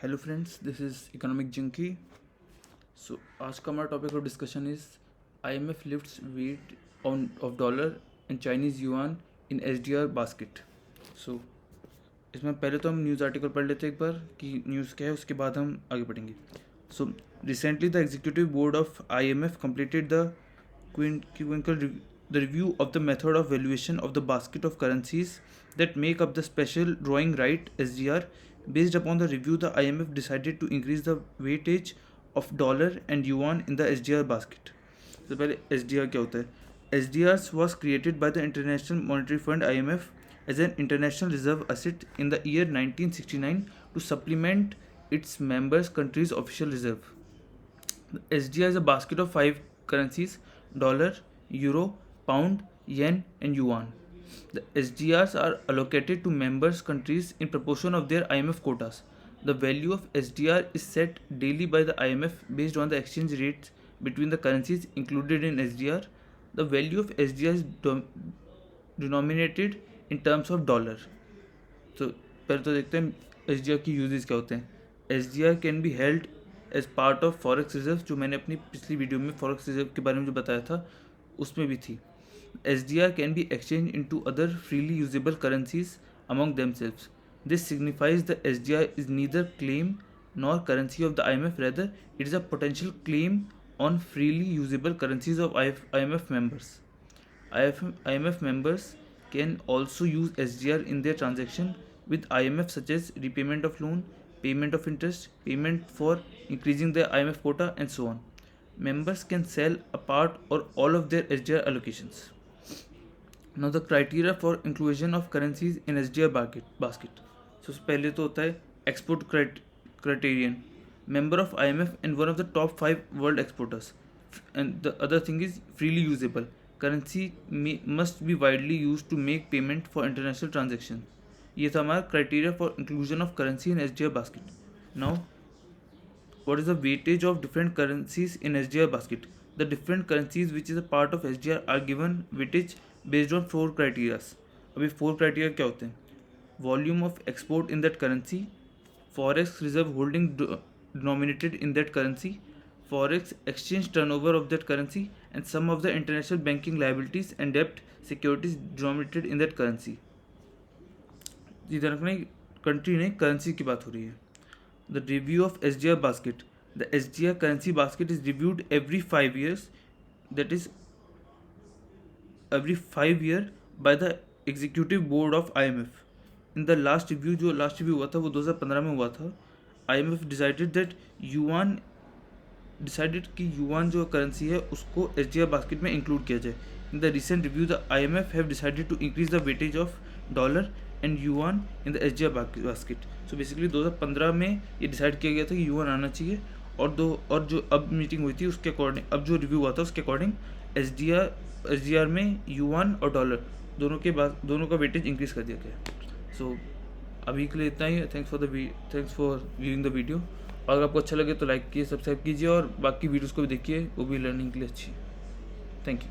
Hello friends, this is economic junkie. So आज का हमारा topic of discussion is IMF lifts weight on of dollar and Chinese yuan in SDR basket. So इसमें पहले तो हम news article पढ़ लेते हैं एक बार कि न्यूज़ क्या है, उसके बाद हम आगे पढ़ेंगे। So recently the executive board of IMF completed the review of the method of valuation of the basket of currencies that make up the special drawing right SDR. Based upon the review, the IMF decided to increase the weightage of dollar and yuan in the SDR basket. तो पहले SDR क्या होता है? SDR was created by the International Monetary Fund IMF as an international reserve asset in the year 1969 to supplement its members countries' official reserve. The SDR is a basket of 5 currencies: dollar, euro, pound, yen, and yuan. The SDRs are allocated to members countries in proportion of their IMF quotas. The value of SDR is set daily by the IMF based on the exchange rates between the currencies included in SDR. The value of SDR is denominated in terms of dollar. तो पहले तो देखते हैं SDR की uses क्या होते हैं. SDR can be held as part of forex reserve, जो मैंने अपनी पिछली वीडियो में फॉरेक्स रिजर्व के बारे में जो बताया था उसमें भी थी. SDR can be exchanged into other freely usable currencies among themselves. This signifies the SDR is neither claim nor currency of the IMF, rather, it is a potential claim on freely usable currencies of IMF members. IMF members can also use SDR in their transaction with IMF, such as repayment of loan, payment of interest, payment for increasing their IMF quota, and so on. Members can sell a part or all of their SDR allocations. Now the criteria for inclusion of currencies in SDR basket. So पहले तो होता है export criterion, member of IMF and one of the top 5 world exporters. And the other thing is freely usable. Currency must be widely used to make payment for international transactions. ये था हमारा criteria for inclusion of currency in SDR basket. Now, what is the weightage of different currencies in SDR basket? The different currencies which is a part of SDR are given weightage based on 4 criteria. अभी 4 criteria क्या होते हैं? Volume of export in that currency, forex reserve holding denominated in that currency, forex exchange turnover of that currency, and some of the international banking liabilities and debt securities denominated in that currency. इधर अपने country नहीं, currency की बात हो रही है. The review of SDR basket. The SDR currency basket is reviewed every 5 years. That is every 5 year by the executive board of IMF. In the last review, जो last review हुआ था वो 2015 में हुआ था. IMF decided that कि yuan जो currency है उसको SDR basket में इंक्लूड किया जाए. In the recent review, the IMF have decided to increase the weightage of dollar and yuan in the SDR basket. So basically 2015 में ये डिसाइड किया गया था कि yuan आना चाहिए, और जो अब मीटिंग हुई थी उसके अकॉर्डिंग, अब जो रिव्यू हुआ था उसके अकॉर्डिंग SDR में yuan और डॉलर दोनों का वेटेज इंक्रीज कर दिया गया. सो अभी के लिए इतना ही. Thanks for viewing the video. अगर आपको अच्छा लगे तो लाइक कीजिए, सब्सक्राइब कीजिए, और बाकी वीडियोज़ को भी देखिए, वो भी लर्निंग के लिए अच्छी है. Thank you.